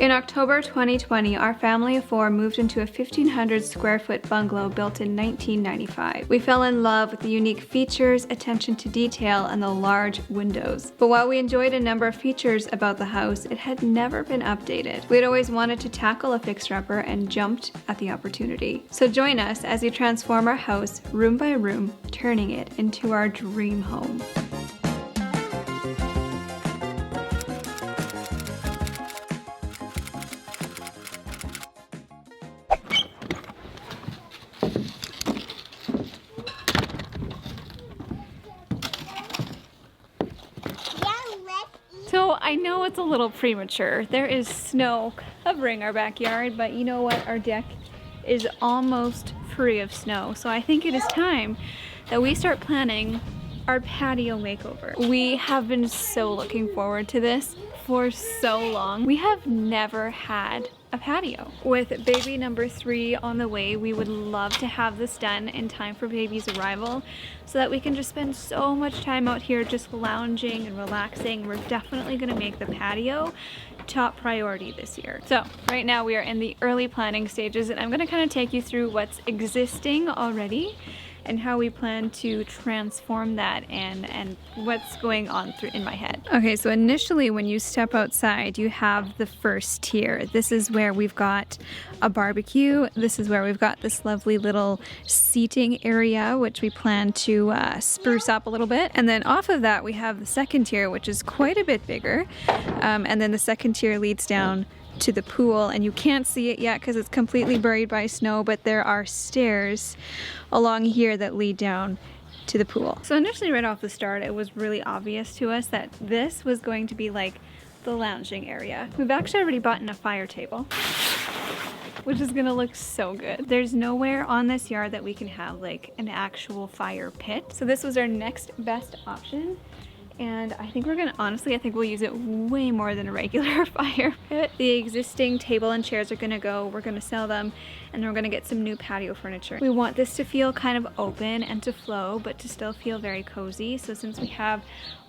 In October 2020, our family of 4 moved into a 1,500 square foot bungalow built in 1995. We fell in love with the unique features, attention to detail, and the large windows. But while we enjoyed a number of features about the house, it had never been updated. We had always wanted to tackle a fixer-upper and jumped at the opportunity. So join us as we transform our house room by room, turning it into our dream home. So I know it's a little premature. There is snow covering our backyard, but you know what? Our deck is almost free of snow. So I think it is time that we start planning our patio makeover. We have been so looking forward to this for so long. We have never had a patio. With baby number 3 on the way, we would love to have this done in time for baby's arrival so that we can just spend so much time out here just lounging and relaxing. We're definitely gonna make the patio top priority this year. So right now we are in the early planning stages, and I'm gonna kind of take you through what's existing already and how we plan to transform that and what's going on in my head. Okay, so initially when you step outside, you have the first tier. This is where we've got a barbecue. This is where we've got this lovely little seating area, which we plan to spruce up a little bit. And then off of that, we have the second tier, which is quite a bit bigger. And then the second tier leads down to the pool, and you can't see it yet because it's completely buried by snow, but there are stairs along here that lead down to the pool. So initially right off the start, it was really obvious to us that this was going to be like the lounging area. We've actually already bought in a fire table, which is gonna look so good. There's nowhere on this yard that we can have like an actual fire pit. So this was our next best option. And I think we're gonna, honestly, I think we'll use it way more than a regular fire pit. The existing table and chairs are gonna go, we're gonna sell them, and then we're gonna get some new patio furniture. We want this to feel kind of open and to flow, but to still feel very cozy. So since we have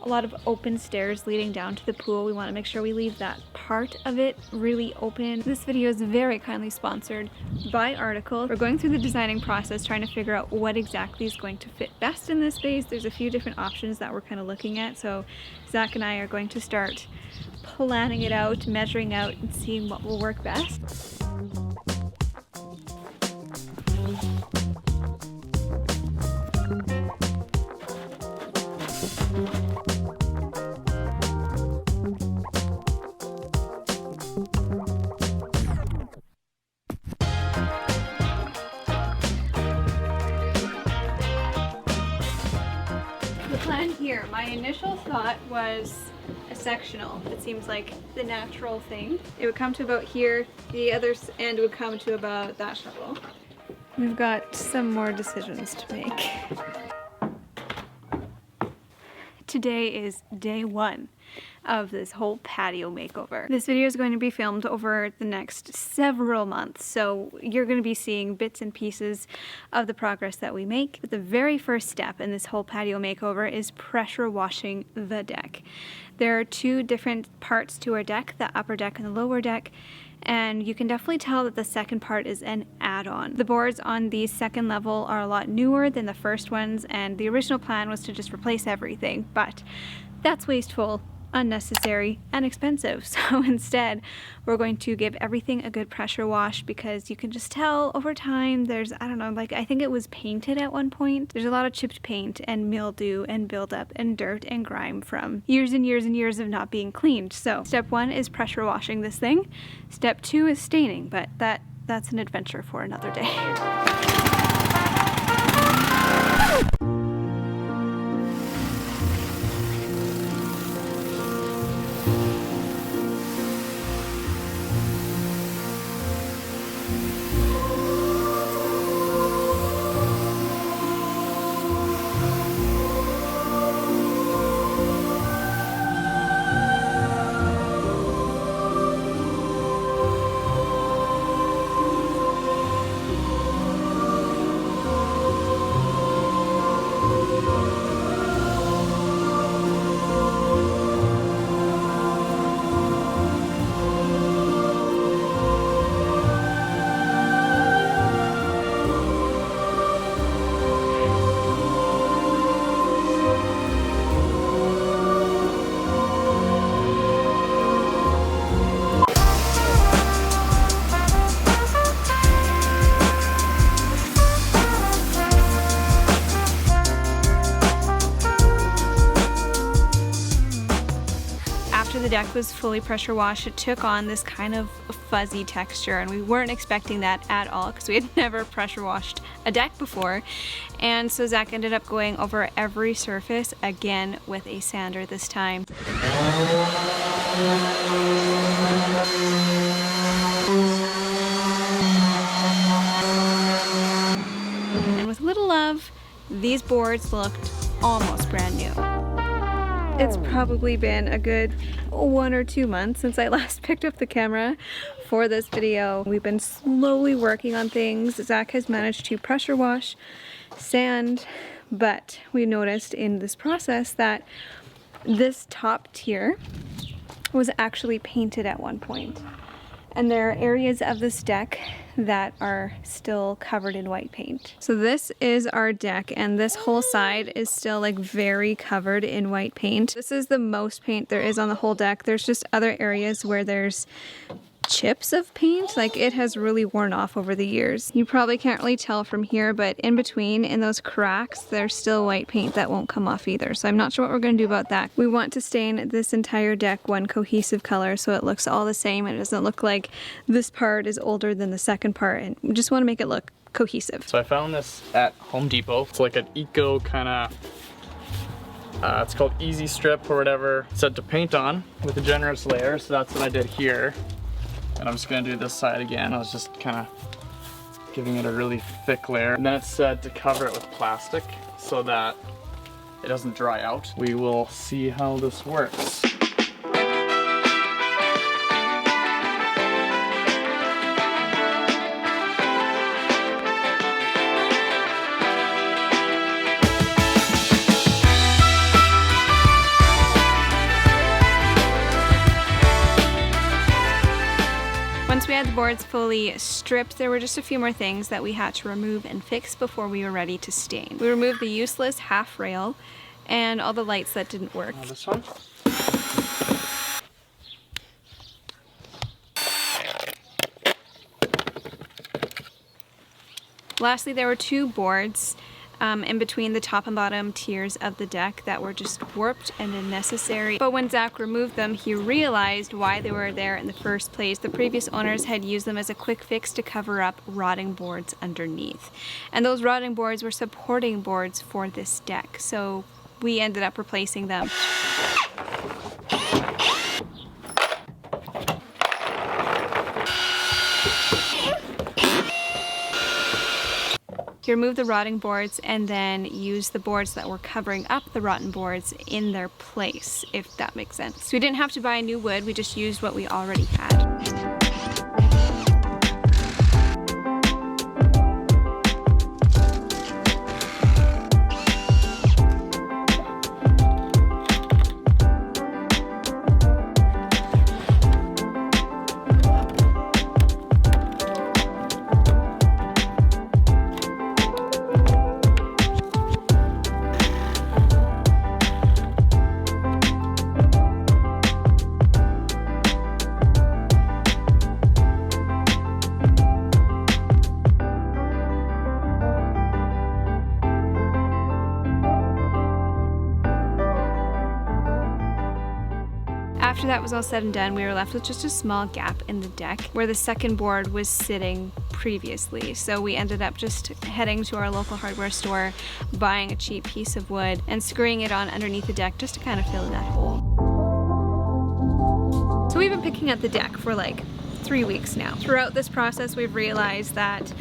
a lot of open stairs leading down to the pool, we wanna make sure we leave that part of it really open. This video is very kindly sponsored by Article. We're going through the designing process, trying to figure out what exactly is going to fit best in this space. There's a few different options that we're kind of looking at. So Zach and I are going to start planning it out, measuring out, and seeing what will work best. Here, my initial thought was a sectional. It seems like the natural thing. It would come to about here, the other end would come to about that level. We've got some more decisions to make. Today is day 1 of this whole patio makeover. This video is going to be filmed over the next several months, so you're going to be seeing bits and pieces of the progress that we make. But the very first step in this whole patio makeover is pressure washing the deck. There are 2 different parts to our deck, the upper deck and the lower deck, and you can definitely tell that the second part is an add-on. The boards on the second level are a lot newer than the first ones, and the original plan was to just replace everything, but that's wasteful, unnecessary, and expensive. So instead, we're going to give everything a good pressure wash, because you can just tell over time there's, I don't know, like I think it was painted at one point. There's a lot of chipped paint and mildew and buildup and dirt and grime from years and years and years of not being cleaned. So step 1 is pressure washing this thing. Step 2 is staining, but that's an adventure for another day. deck was fully pressure washed, it took on this kind of fuzzy texture, and we weren't expecting that at all because we had never pressure washed a deck before. And so Zach ended up going over every surface again with a sander this time. And with a little love, these boards looked almost brand new. It's probably been a good 1 or 2 months since I last picked up the camera for this video. We've been slowly working on things. Zach has managed to pressure wash, sand, but we noticed in this process that this top tier was actually painted at one point. And there are areas of this deck that are still covered in white paint. So this is our deck, and this whole side is still like very covered in white paint. This is the most paint there is on the whole deck. There's just other areas where there's chips of paint, like it has really worn off over the years. You probably can't really tell from here, but in between, in those cracks, there's still white paint that won't come off either. So I'm not sure what we're going to do about that. We want to stain this entire deck one cohesive color so it looks all the same and it doesn't look like this part is older than the second part, and we just want to make it look cohesive. So I found this at Home Depot. It's like an eco kind of it's called Easy Strip or whatever. It's said to paint on with a generous layer, so that's what I did here. And I'm just gonna do this side again. I was just kind of giving it a really thick layer. And then it's said to cover it with plastic so that it doesn't dry out. We will see how this works. Once we had the boards fully stripped, there were just a few more things that we had to remove and fix before we were ready to stain. We removed the useless half rail and all the lights that didn't work. This one. Lastly, there were 2 boards in between the top and bottom tiers of the deck that were just warped and unnecessary. But when Zach removed them, he realized why they were there in the first place. The previous owners had used them as a quick fix to cover up rotting boards underneath. And those rotting boards were supporting boards for this deck, so we ended up replacing them. You remove the rotting boards and then use the boards that were covering up the rotten boards in their place, if that makes sense. So we didn't have to buy new wood, we just used what we already had. After that was all said and done, we were left with just a small gap in the deck where the second board was sitting previously. So we ended up just heading to our local hardware store, buying a cheap piece of wood and screwing it on underneath the deck just to kind of fill in that hole. So we've been picking at the deck for like 3 weeks now. Throughout this process, we've realized that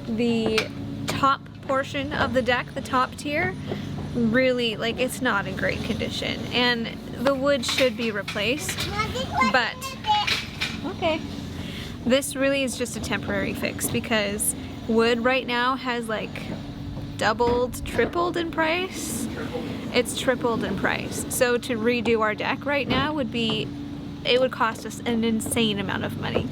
the top portion of the deck, the top tier, really, like, it's not in great condition, and the wood should be replaced, but okay, this really is just a temporary fix because wood right now has like doubled, tripled in price. It's tripled in price. So to redo our deck right now would cost us an insane amount of money.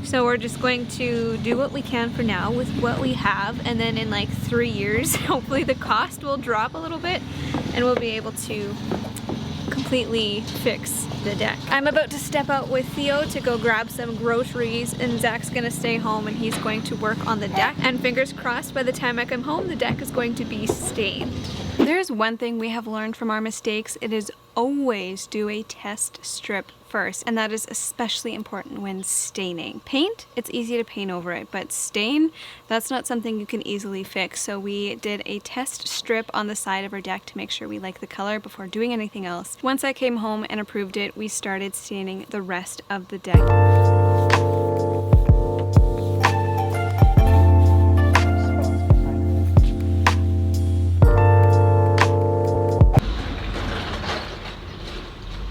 So we're just going to do what we can for now with what we have, and then in like 3 years, hopefully the cost will drop a little bit and we'll be able to completely fix the deck. I'm about to step out with Theo to go grab some groceries, and Zach's gonna stay home and he's going to work on the deck, and fingers crossed by the time I come home the deck is going to be stained. There's one thing we have learned from our mistakes. It is always do a test strip first, and that is especially important when staining. Paint, it's easy to paint over it, but stain, that's not something you can easily fix. So we did a test strip on the side of our deck to make sure we like the color before doing anything else. Once I came home and approved it, we started staining the rest of the deck.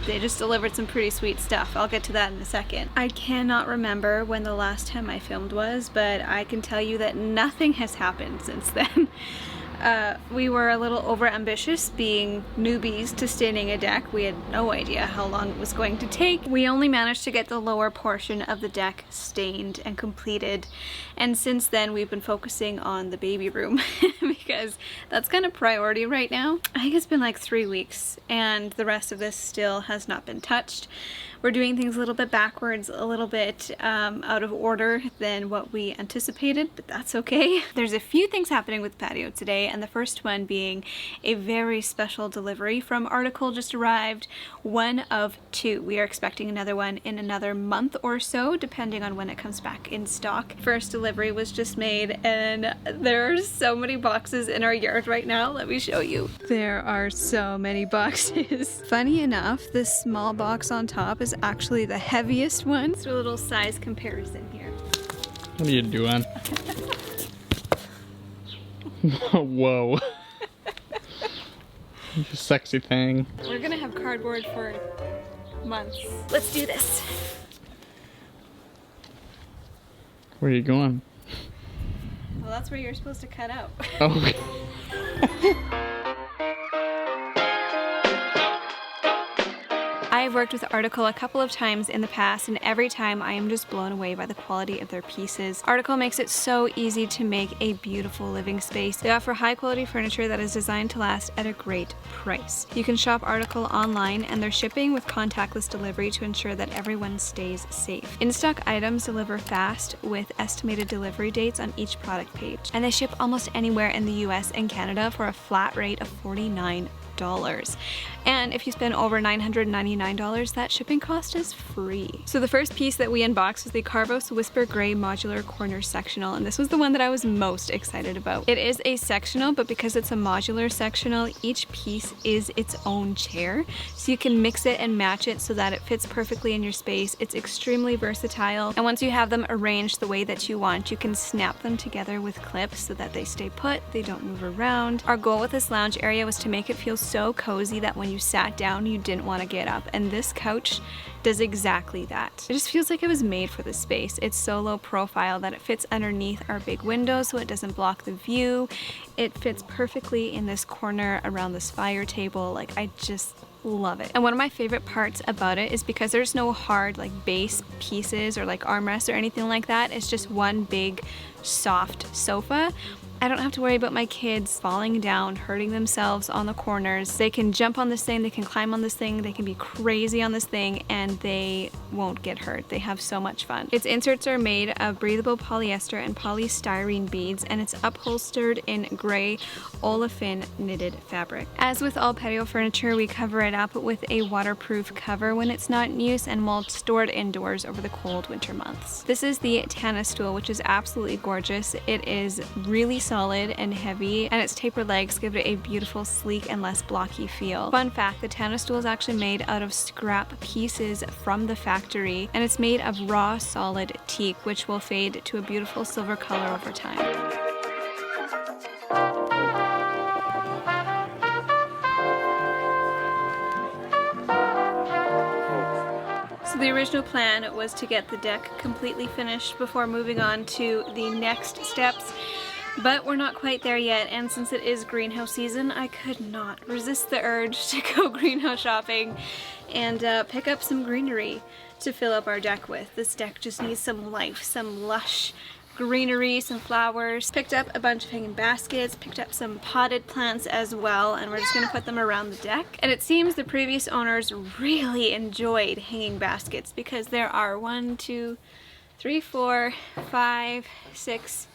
They just delivered some pretty sweet stuff. I'll get to that in a second. I cannot remember when the last time I filmed was, but I can tell you that nothing has happened since then. We were a little over-ambitious being newbies to staining a deck. We had no idea how long it was going to take. We only managed to get the lower portion of the deck stained and completed. And since then, we've been focusing on the baby room because that's kind of priority right now. I think it's been like 3 weeks and the rest of this still has not been touched. We're doing things a little bit backwards, a little bit out of order than what we anticipated, but that's okay. There's a few things happening with the patio today, and the first one being a very special delivery from Article just arrived. 1 of 2. We are expecting another one in another month or so, depending on when it comes back in stock. First delivery was just made, and there are so many boxes in our yard right now. Let me show you. There are so many boxes. Funny enough, this small box on top is actually the heaviest one. So a little size comparison here. What are you doing? Whoa. You sexy thing. We're gonna have cardboard for months. Let's do this. Where are you going? Well, that's where you're supposed to cut out. Okay. I've worked with Article a couple of times in the past, and every time I am just blown away by the quality of their pieces. Article makes it so easy to make a beautiful living space. They offer high quality furniture that is designed to last at a great price. You can shop Article online, and they're shipping with contactless delivery to ensure that everyone stays safe. In-stock items deliver fast with estimated delivery dates on each product page, and they ship almost anywhere in the US and Canada for a flat rate of $49. And if you spend over $999, that shipping cost is free. So the first piece that we unboxed was the Carvos Whisper Grey Modular Corner Sectional, and this was the one that I was most excited about. It is a sectional, but because it's a modular sectional, each piece is its own chair. So you can mix it and match it so that it fits perfectly in your space. It's extremely versatile, and once you have them arranged the way that you want, you can snap them together with clips so that they stay put, they don't move around. Our goal with this lounge area was to make it feel so cozy that when you sat down, you didn't want to get up, and this couch does exactly that. It just feels like it was made for this space. It's so low profile that it fits underneath our big window so it doesn't block the view. It fits perfectly in this corner around this fire table. Like, I just love it. And one of my favorite parts about it is because there's no hard like base pieces or like armrests or anything like that. It's just one big soft sofa. I don't have to worry about my kids falling down, hurting themselves on the corners. They can jump on this thing, they can climb on this thing, they can be crazy on this thing, and they won't get hurt. They have so much fun. Its inserts are made of breathable polyester and polystyrene beads, and it's upholstered in gray olefin knitted fabric. As with all patio furniture, we cover it up with a waterproof cover when it's not in use, and will store it indoors over the cold winter months. This is the Tana stool, which is absolutely gorgeous. It is really solid and heavy, and its tapered legs give it a beautiful, sleek, and less blocky feel. Fun fact, the Tana stool is actually made out of scrap pieces from the factory, and it's made of raw solid teak, which will fade to a beautiful silver color over time. So the original plan was to get the deck completely finished before moving on to the next steps. But we're not quite there yet, and since it is greenhouse season, I could not resist the urge to go greenhouse shopping and pick up some greenery to fill up our deck with. This deck just needs some life, some lush greenery, some flowers. Picked up a bunch of hanging baskets, picked up some potted plants as well, and we're just gonna put them around the deck. And it seems the previous owners really enjoyed hanging baskets because there are 1, 2, 3, 4, 5, 6,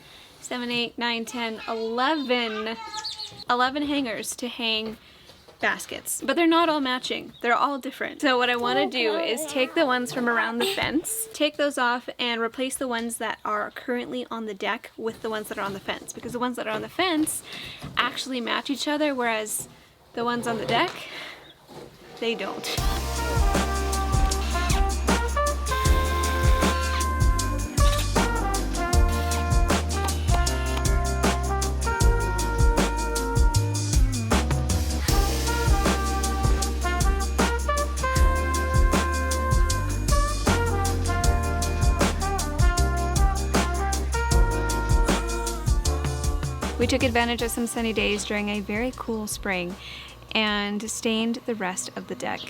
7, 8, 9, 10, 11 hangers to hang baskets, but they're not all matching. They're all different. So what I want to do is take the ones from around the fence, take those off, and replace the ones that are currently on the deck with the ones that are on the fence, because the ones that are on the fence actually match each other, whereas the ones on the deck, they don't. We took advantage of some sunny days during a very cool spring and stained the rest of the deck.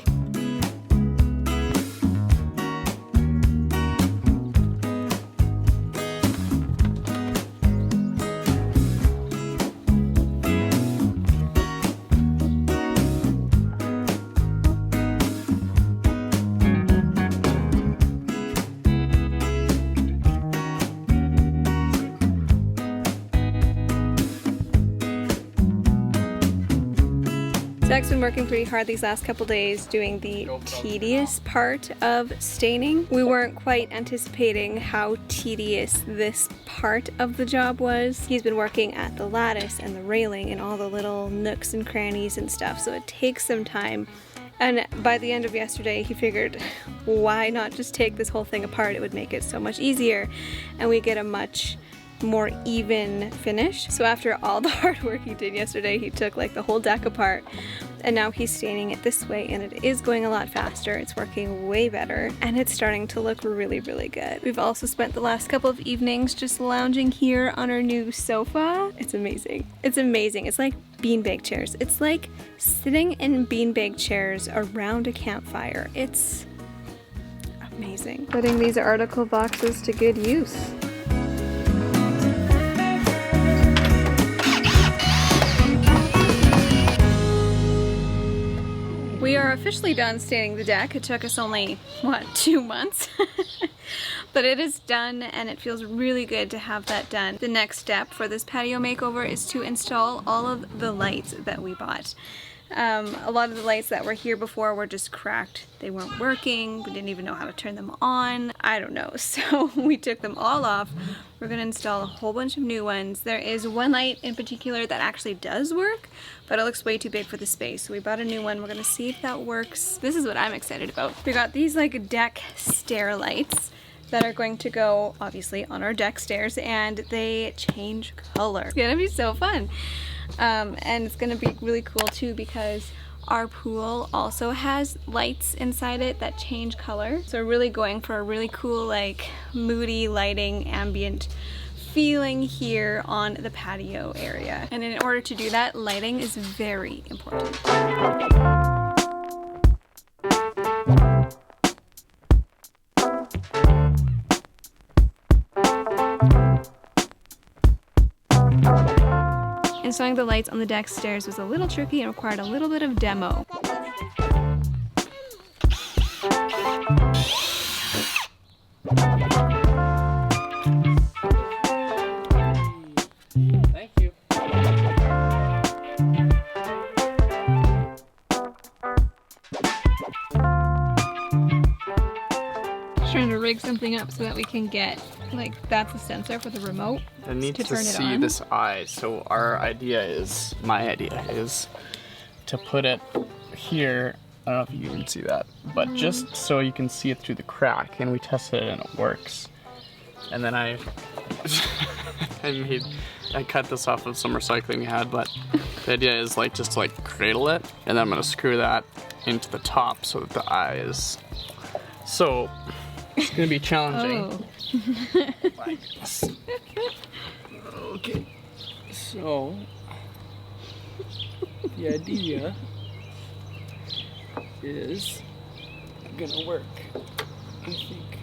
Zach's been working pretty hard these last couple days doing the tedious part of staining. We weren't quite anticipating how tedious this part of the job was. He's been working at the lattice and the railing and all the little nooks and crannies and stuff, so it takes some time. And by the end of yesterday, he figured, why not just take this whole thing apart? It would make it so much easier, and we get a much more even finish. So after all the hard work he did yesterday, he took like the whole deck apart, and now he's staining it this way, and it is going a lot faster. It's working way better, and it's starting to look really, really good. We've also spent the last couple of evenings just lounging here on our new sofa. It's amazing. It's amazing. It's like beanbag chairs. It's like sitting in beanbag chairs around a campfire. It's amazing. Putting these article boxes to good use. We are officially done staining the deck. It took us only, what, 2 months? But it is done, and it feels really good to have that done. The next step for this patio makeover is to install all of the lights that we bought. A lot of the lights that were here before were just cracked. They weren't working. We didn't even know how to turn them on. I don't know. So we took them all off. We're going to install a whole bunch of new ones. There is one light in particular that actually does work, but it looks way too big for the space. So we bought a new one. We're going to see if that works. This is what I'm excited about. We got these like deck stair lights that are going to go obviously on our deck stairs, and they change color. It's going to be so fun. And it's gonna be really cool too, because our pool also has lights inside it that change color. So we're really going for a really cool, like, moody lighting, ambient feeling here on the patio area. And in order to do that, lighting is very important. Installing the lights on the deck stairs was a little tricky and required a little bit of demo. Thank you. Just trying to rig something up so that we can get, like, that's a sensor for the remote. I need to see this eye, so our idea is, my idea is to put it here. I don't know if you can see that, but just so you can see it through the crack, and we tested it and it works. And then I cut this off of some recycling we had, but the idea is like just to like cradle it, and then I'm gonna screw that into the top so that the eye is. So it's gonna be challenging. Oh. My goodness. Okay, so the idea is gonna work, I think.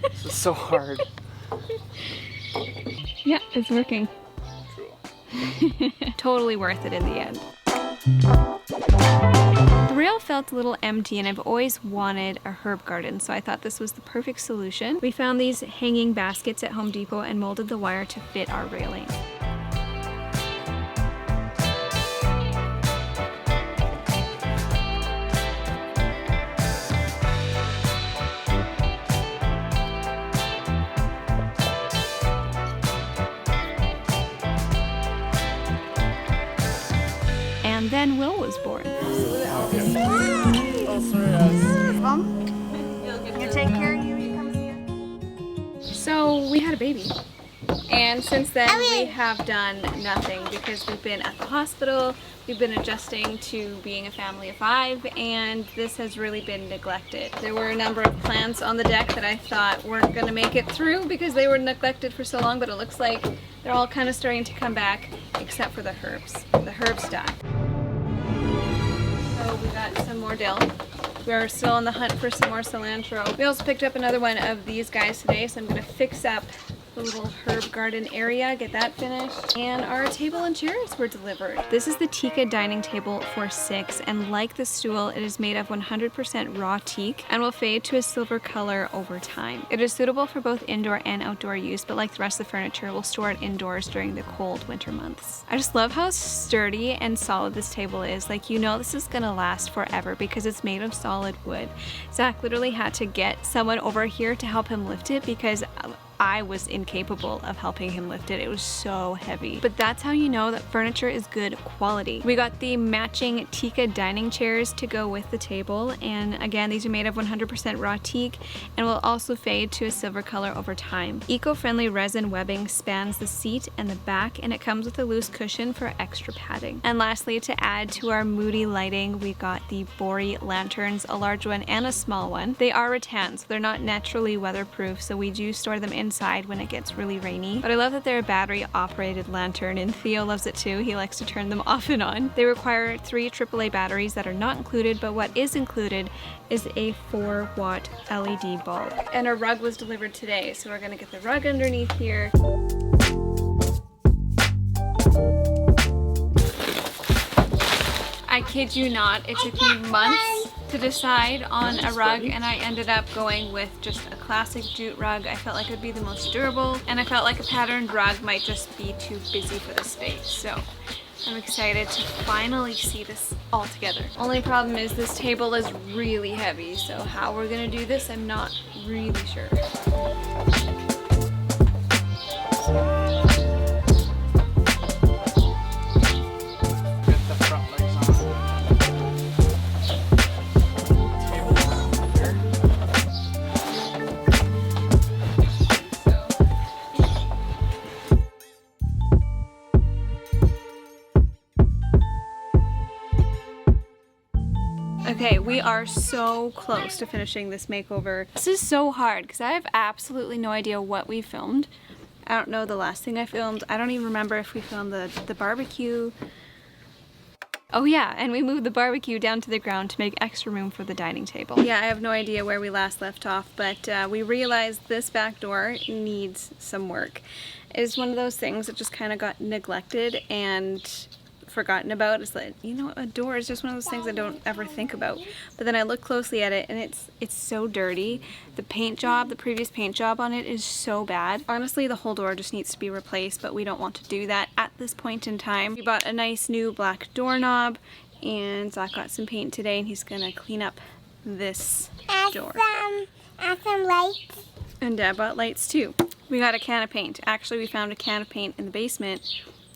This is so hard. Yeah, it's working. Cool. Totally worth it in the end. The rail felt a little empty, and I've always wanted a herb garden, so I thought this was the perfect solution. We found these hanging baskets at Home Depot and molded the wire to fit our railing. had a baby. And since then we have done nothing because we've been at the hospital, we've been adjusting to being a family of 5, and this has really been neglected. There were a number of plants on the deck that I thought weren't going to make it through because they were neglected for so long, but it looks like they're all kind of starting to come back except for the herbs. The herbs died. So we got some more dill. We're still on the hunt for some more cilantro. We also picked up another one of these guys today, so I'm going to fix up the little herb garden area, get that finished. And our table and chairs were delivered. This is the Tika dining table for 6, and like the stool, it is made of 100% raw teak and will fade to a silver color over time. It is suitable for both indoor and outdoor use, but like the rest of the furniture, we'll store it indoors during the cold winter months. I just love how sturdy and solid this table is. Like, you know this is gonna last forever because it's made of solid wood. Zach literally had to get someone over here to help him lift it because I was incapable of helping him lift it. It was so heavy. But that's how you know that furniture is good quality. We got the matching Tika dining chairs to go with the table, and again, these are made of 100% raw teak and will also fade to a silver color over time. Eco-friendly resin webbing spans the seat and the back, and it comes with a loose cushion for extra padding. And lastly, to add to our moody lighting, we got the Bori lanterns, a large one and a small one. They are rattan, so they're not naturally weatherproof, so we do store them inside when it gets really rainy. But I love that they're a battery operated lantern, and Theo loves it too. He likes to turn them off and on. They require 3 AAA batteries that are not included, but what is included is a 4-watt LED bulb. And our rug was delivered today, so we're gonna get the rug underneath here. I kid you not, it took me months to decide on a rug, and I ended up going with just a classic jute rug. I felt like it would be the most durable, and I felt like a patterned rug might just be too busy for the space. So I'm excited to finally see this all together. Only problem is this table is really heavy, so how we're gonna do this, I'm not really sure. Okay, we are so close to finishing this makeover. This is so hard because I have absolutely no idea what we filmed. I don't know the last thing I filmed. I don't even remember if we filmed the barbecue. Oh yeah, and we moved the barbecue down to the ground to make extra room for the dining table. Yeah, I have no idea where we last left off, but we realized this back door needs some work. It's one of those things that just kind of got neglected and forgotten about. It's like, you know, a door is just one of those things I don't ever think about. But then I look closely at it and it's so dirty. The paint job, the previous paint job on it is so bad. Honestly, the whole door just needs to be replaced, but we don't want to do that at this point in time. We bought a nice new black doorknob, and Zach got some paint today, and he's gonna clean up this door. Add some lights. And Dad bought lights too. We got a can of paint. Actually, we found a can of paint in the basement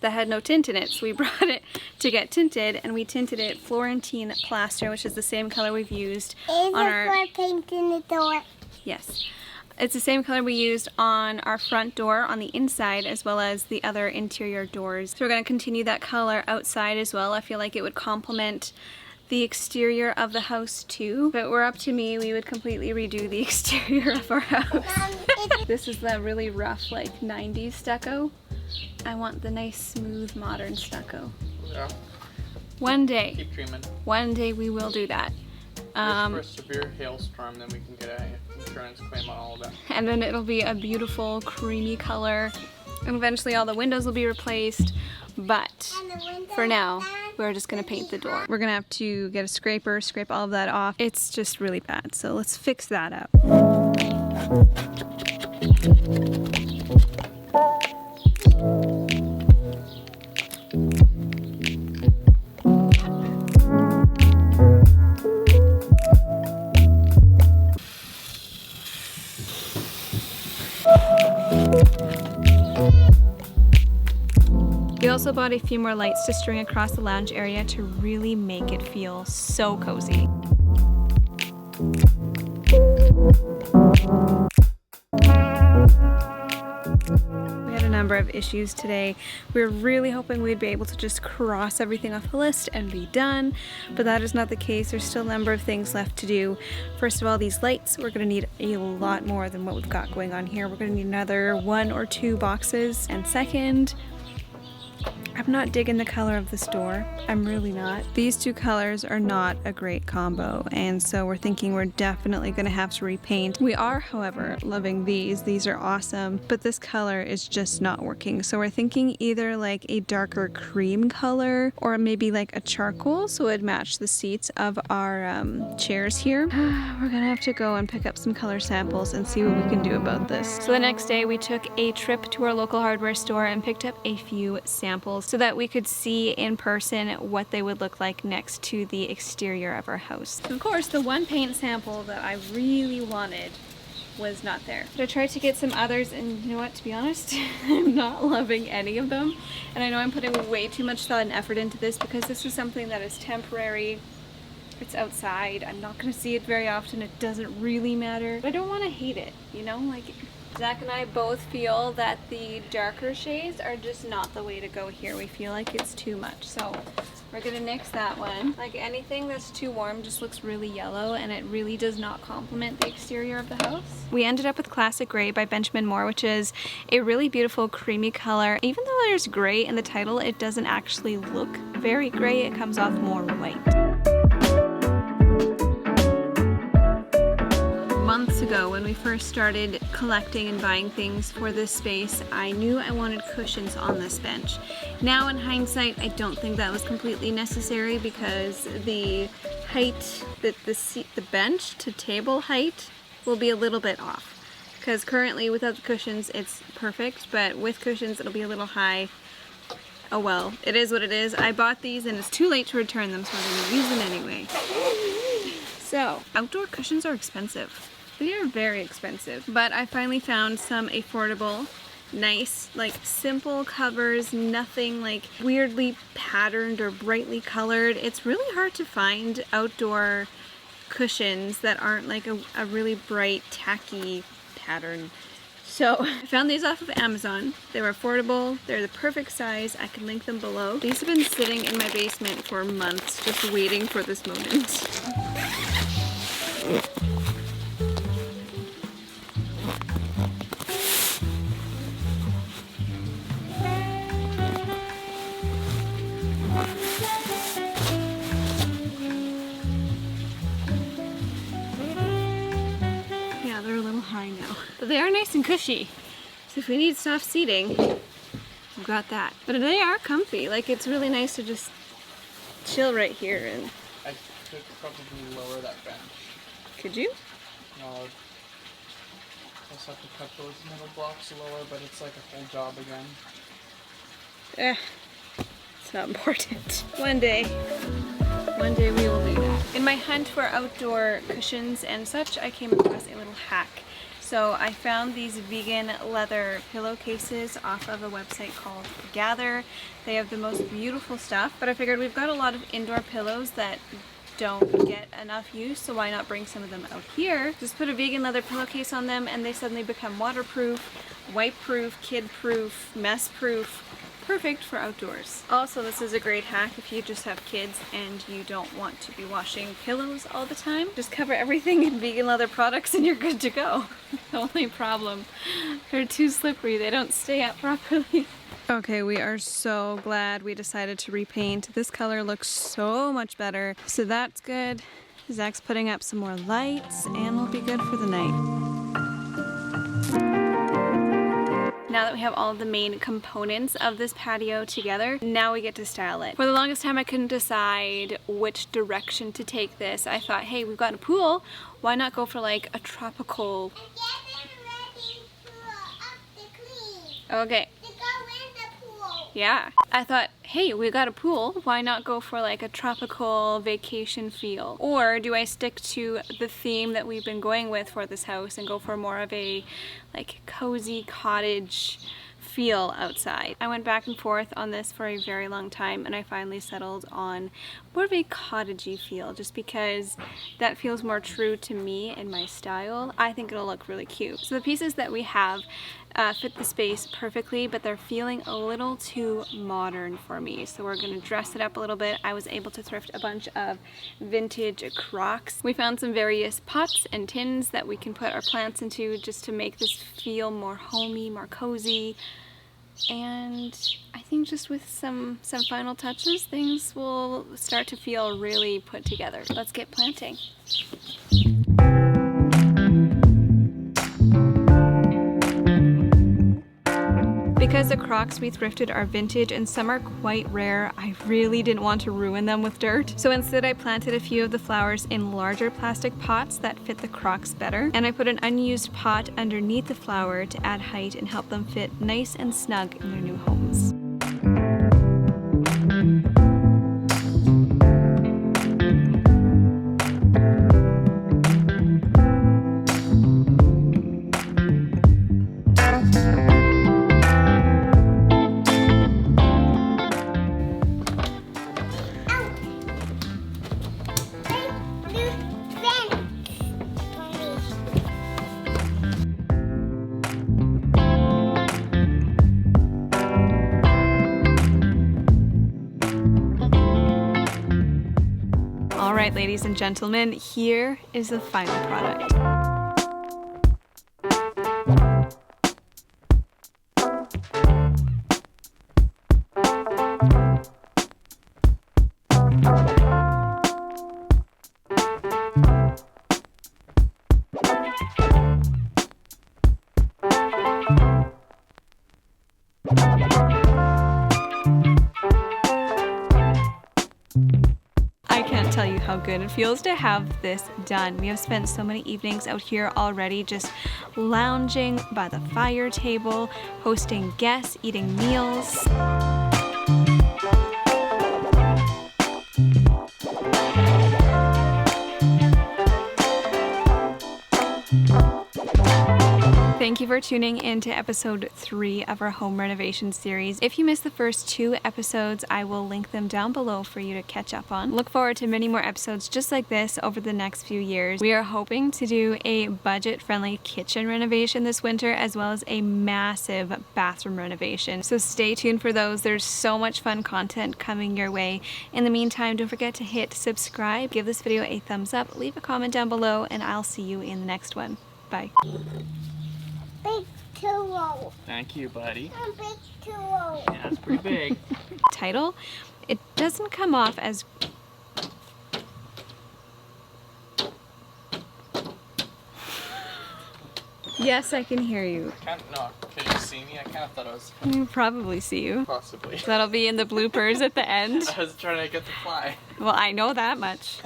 that had no tint in it, so we brought it to get tinted, and we tinted it Florentine plaster, which is the same color we've used on our paint in the door. Yes, it's the same color we used on our front door on the inside, as well as the other interior doors. So we're going to continue that color outside as well. I feel like it would complement the exterior of the house too. If it were up to me, we would completely redo the exterior of our house. This is the really rough, like 90s stucco. I want the nice, smooth, modern stucco. Yeah. One day. Keep dreaming. One day we will do that. For a severe hailstorm, then we can get an insurance claim on all of that. And then it'll be a beautiful, creamy color. And eventually all the windows will be replaced. But for now, we're just gonna paint the door. We're gonna have to get a scraper, scrape all of that off. It's just really bad, so let's fix that up. We also bought a few more lights to string across the lounge area to really make it feel so cozy. number of issues today. We were really hoping we'd be able to just cross everything off the list and be done, but that is not the case. There's still a number of things left to do. First of all, these lights, we're gonna need a lot more than what we've got going on here. We're gonna need another 1 or 2 boxes. And second, I'm not digging the color of this door. I'm really not. These two colors are not a great combo, and so we're thinking we're definitely gonna have to repaint. We are, however, loving these. These are awesome, but this color is just not working. So we're thinking either like a darker cream color or maybe like a charcoal so it'd match the seats of our chairs here. We're gonna have to go and pick up some color samples and see what we can do about this. So the next day we took a trip to our local hardware store and picked up a few samples so that we could see in person what they would look like next to the exterior of our house. Of course, the one paint sample that I really wanted was not there. But I tried to get some others, and you know what, to be honest, I'm not loving any of them. And I know I'm putting way too much thought and effort into this because this is something that is temporary. It's outside. I'm not gonna see it very often. It doesn't really matter. But I don't want to hate it, you know? Like, Zach and I both feel that the darker shades are just not the way to go here. We feel like it's too much. So we're gonna nix that one. Like, anything that's too warm just looks really yellow and it really does not complement the exterior of the house. We ended up with Classic Gray by Benjamin Moore, which is a really beautiful creamy color. Even though there's gray in the title, it doesn't actually look very gray. It comes off more white. Months ago, when we first started collecting and buying things for this space, I knew I wanted cushions on this bench. Now in hindsight, I don't think that was completely necessary because the height, the bench to table height will be a little bit off. Because currently without the cushions it's perfect, but with cushions it'll be a little high. Oh well, it is what it is. I bought these and it's too late to return them, so I'm gonna use them anyway. So, outdoor cushions are expensive. They are very expensive, but I finally found some affordable, nice, like simple covers, nothing like weirdly patterned or brightly colored. It's really hard to find outdoor cushions that aren't like a really bright, tacky pattern. So I found these off of Amazon. They were affordable, they're the perfect size. I can link them below. These have been sitting in my basement for months, just waiting for this moment. But they are nice and cushy. So if we need soft seating, we've got that. But they are comfy. Like, it's really nice to just chill right here. And I could probably lower that bench. Could you? No. I also have to cut those middle blocks lower, but it's like a whole job again. It's not important. One day we will do that. In my hunt for outdoor cushions and such, I came across a little hack. So I found these vegan leather pillowcases off of a website called Gather. They have the most beautiful stuff, but I figured we've got a lot of indoor pillows that don't get enough use, so why not bring some of them out here? Just put a vegan leather pillowcase on them and they suddenly become waterproof, wipe-proof, kid-proof, mess-proof. Perfect for outdoors. Also, this is a great hack if you just have kids and you don't want to be washing pillows all the time. Just cover everything in vegan leather products and you're good to go. The only problem, they're too slippery. They don't stay up properly. Okay, we are so glad we decided to repaint. This color looks so much better. So that's good. Zach's putting up some more lights and we'll be good for the night. Now that we have all of the main components of this patio together, now we get to style it. For the longest time I couldn't decide which direction to take this. I thought, hey, we've got a pool, why not go for like a tropical... Okay. Yeah. I thought, hey, we got a pool, why not go for like a tropical vacation feel? Or do I stick to the theme that we've been going with for this house and go for more of a like cozy cottage feel outside. I went back and forth on this for a very long time, and I finally settled on more of a cottagey feel, just because that feels more true to me and my style. I think it'll look really cute. So the pieces that we have fit the space perfectly, but they're feeling a little too modern for me. So we're gonna dress it up a little bit. I was able to thrift a bunch of vintage crocks. We found some various pots and tins that we can put our plants into just to make this feel more homey, more cozy. And I think just with some final touches, things will start to feel really put together. Let's get planting. Because the crocks we thrifted are vintage and some are quite rare, I really didn't want to ruin them with dirt. So instead I planted a few of the flowers in larger plastic pots that fit the crocks better. And I put an unused pot underneath the flower to add height and help them fit nice and snug in their new homes. Alright, ladies and gentlemen, here is the final product. I can't tell you how good it feels to have this done. We have spent so many evenings out here already just lounging by the fire table, hosting guests, eating meals. Thank you for tuning in to episode 3 of our home renovation series. If you missed the first 2 episodes, I will link them down below for you to catch up on. Look forward to many more episodes just like this over the next few years. We are hoping to do a budget-friendly kitchen renovation this winter, as well as a massive bathroom renovation. So stay tuned for those. There's so much fun content coming your way. In the meantime, don't forget to hit subscribe, give this video a thumbs up, leave a comment down below, and I'll see you in the next one. Bye. Big tool. Thank you, buddy. A big tool. Yeah, it's pretty big. Title, it doesn't come off as... Yes, I can hear you. No, can you see me? I kind of thought I was I can probably see you. possibly. That'll be in the bloopers at the end. I was trying to get the fly. Well, I know that much.